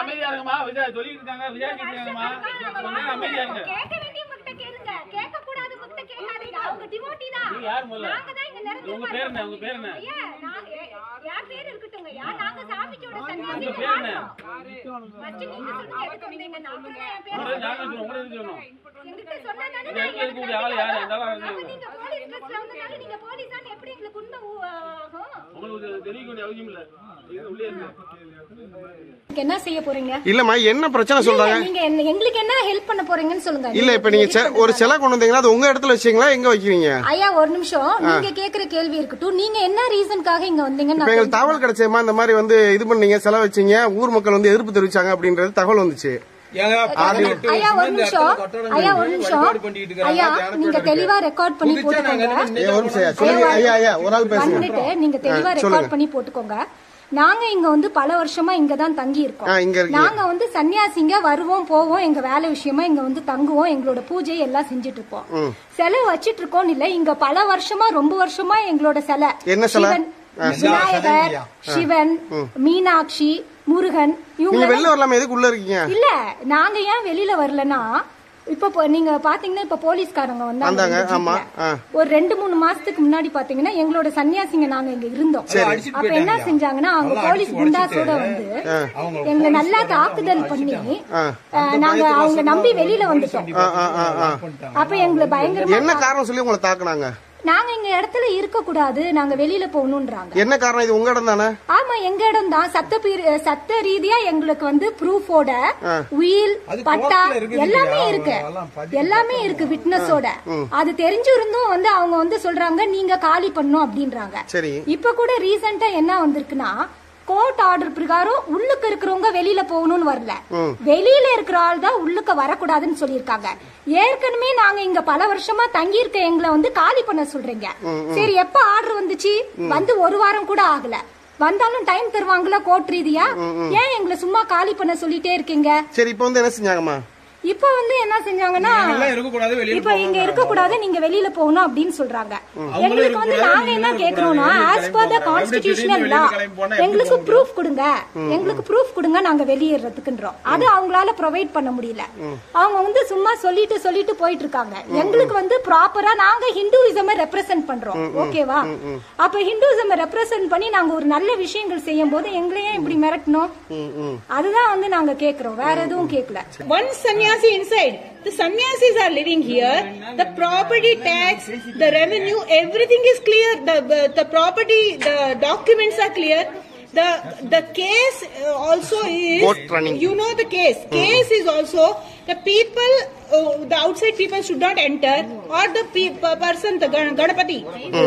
அமைதியா இருக்குமா சொல்லிட்டு இருக்காங்க விசாரிச்சுமா அமைதியா இருங்க கேட்க கூடாது அவங்க டிவோட்டி தான் யார் முதல்ல உங்க பேர் என்ன உங்க பேர் என்ன யார் பேர் இருக்கட்டுங்க நாங்க சாமியோட சன்னியாசி பேர் என்ன ஃபர்ஸ்ட் நீங்க சொல்லுங்க எதுக்கு வந்தீங்க நான் பேர் உங்களுக்கு சொல்லணும் என்கிட்ட சொன்னா தானே உங்களுக்கு ஆளு யார் அந்தால நீங்க போலீஸ் ட்ரெஸ்ல வந்ததால நீங்க போலீஸான எப்படி உங்களுக்கு உண்மை உங்களுக்கு தெரிய வேண்டிய அவசியம் இல்ல உள்ளே இருங்க என்ன செய்ய போறீங்க இல்லம்மா என்ன பிரச்சனை சொல்றாங்க நீங்க எங்களுக்கு என்ன ஹெல்ப் பண்ண போறீங்கன்னு சொல்லுங்க இல்ல இப்ப நீங்க ஒரு சிலை கொண்டு வந்தீங்களா அது உங்க இடத்துல வச்சீங்களா எங்க வைக்கிறீங்க ஐயா ஒரு நிமிஷம் நீங்க கேக்குற கேள்வி இருக்கட்டும் நீங்க என்ன ரீசன்காக இங்க வந்தீங்கன்னு எங்களுக்கு தகவல் கிடைச்சேமா இந்த மாதிரி வந்து இது பண்ணீங்க செலை வச்சீங்க ஊர் மக்கள் வந்து எதிர்ப்பு தெரிவிச்சாங்க அப்படின்றது தகவல் வந்துச்சு ஐயா ஒரு நிமிஷம் ஐயா நீங்க தெளிவா ரெக்கார்ட் பண்ணி போட்டுக்கோங்க ஒரு ஆள் பேசுங்க நீங்க தெளிவா ரெக்கார்ட் பண்ணி போட்டுக்கோங்க நாங்க இங்க வந்து பல வருஷமா இங்கதான் தங்கி இருக்கோம் நாங்க வந்து சன்னியாசிங்க வருவோம் போவோம் எங்க வேலை விஷயமா இங்க வந்து தங்குவோம் எங்களோட பூஜை எல்லாம் செஞ்சுட்டு இருப்போம் சிலை வச்சிட்டு இருக்கோம் இல்ல இங்க பல வருஷமா ரொம்ப வருஷமா எங்களோட சிலை விநாயகர் சிவன் மீனாட்சி முருகன் இவங்க வெளில வரலாமா எதுக்கு உள்ள இருக்கீங்க இல்ல நாங்க ஏன் வெளியில வரலன்னா இப்ப நீங்க பாத்தீங்கன்னா இப்ப போலீஸ்காரங்க வந்தாங்க ஒரு 2-3 மாசத்துக்கு முன்னாடி பாத்தீங்கன்னா எங்களோட சன்னியாசிங்க நாங்க இங்க இருந்தோம் அப்ப என்ன செஞ்சாங்கன்னா அவங்க போலீஸ் குண்டாஸோட வந்து எங்களை நல்லா தாக்குதல் பண்ணி நாங்க அவங்க நம்பி வெளியில வந்துட்டோம் அப்ப எங்களை பயங்கரமா என்ன காரணம் சொல்லி உங்களை தாக்குனாங்க நாங்க இங்க இடத்துல இருக்க கூடாது நாங்க வெளியில போகணும்ன்றாங்க என்ன காரணம் இது உங்க இடம் தானே ஆமா எங்க இடம் தான் சட்ட ரீதியா எங்களுக்கு வந்து ப்ரூஃபோட வீல் பட்டா எல்லாமே இருக்கு விட்னஸோட அது தெரிஞ்சிருந்தும் வந்து அவங்க வந்து சொல்றாங்க நீங்க காலி பண்ணும் அப்படின்றாங்க இப்ப கூட ரீசெண்டா என்ன வந்திருக்குன்னா கோர்ட் ஆர்டர் பிரகாரம் உள்ளுக்கு இருக்கிறவங்க வெளியில போகணும்னு வரல வெளியில இருக்கிற ஆள் தான் உள்ளுக்க வரக்கூடாதுன்னு சொல்லிருக்காங்க ஏற்கனவே நாங்க இங்க பல வருஷமா தங்கி இருக்க எங்களை வந்து காலி பண்ண சொல்றீங்க சரி எப்ப ஆர்டர் வந்துச்சு வந்து ஒரு வாரம் கூட ஆகல வந்தாலும் டைம் தருவாங்களா கோர்ட் ரீதியா ஏன் எங்களை சும்மா காலி பண்ண சொல்லிட்டே இருக்கீங்க சரி இப்ப வந்து என்ன செஞ்சாங்கம்மா இப்ப வந்து என்ன செஞ்சாங்கன்னா இப்ப இங்க இருக்க கூடாது நீங்க வெளியில போகணும் அப்படின்னு சொல்றாங்க எங்களுக்கு வந்து நாங்க என்ன கேக்குறோம்னா ஆஸ் பர் த கான்ஸ்டிடியூஷனல் லா எங்களுக்கு ப்ரூஃப் கொடுங்க நாங்க வெளியேறதுக்குன்றோம் அது அவங்களால ப்ரொவைட் பண்ண முடியல அவங்க வந்து சும்மா சொல்லிட்டு போயிட்டு இருக்காங்க எங்களுக்கு வந்து ப்ராப்பரா நாங்க ஹிந்துயிசம் ரெப்ரசென்ட் பண்றோம் ஓகேவா அப்ப ஹிந்துயிசம் ரெப்ரசென்ட் பண்ணி நாங்க ஒரு நல்ல விஷயங்கள் செய்யும் போது எங்களையும் இப்படி மிரட்டணும் அதுதான் வந்து நாங்க கேக்குறோம் வேற எதுவும் கேட்கல inside the sannyasis are living here the property tax the revenue everything is clear the property the documents are clear the case also is you know the case is also the people the outside people should not enter or the person the Ganapati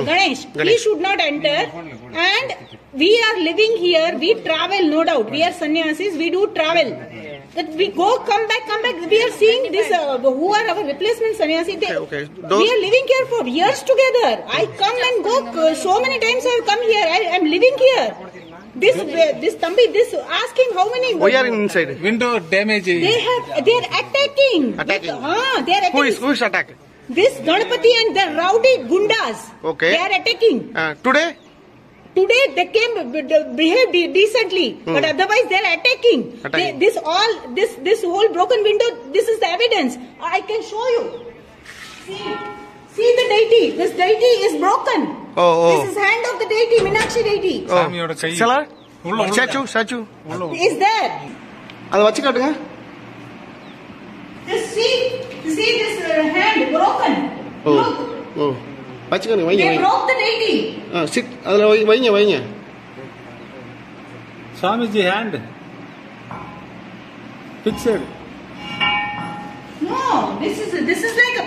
Ganesh he should not enter and we are living here we travel no doubt we are sannyasis we do travel that we come back we are seeing this who are our replacement sannyasi we are living here for years together I come and go so many times I have come here I am living here this Tambi this asking how many we are inside window damage they are attacking they are attacking who is attack this Ganapati and the rowdy gundas they are attacking today they came behaved decently but otherwise they are attacking. This whole broken window this is the evidence I can show you see the deity this deity is broken this is hand of the deity Meenakshi deity statue is there adu vachi kaattunga just see this hand broken look வச்சுக்கோங்க they broke the deity sit அதுல வைங்க Swamiji hand fixed no this is like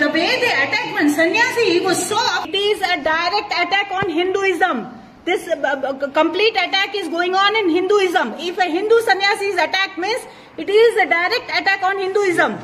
the way they attack when sannyasi he was soft it is a direct attack on Hinduism this complete attack is going on in Hinduism if a Hindu sannyasi is attacked means it is a direct attack on Hinduism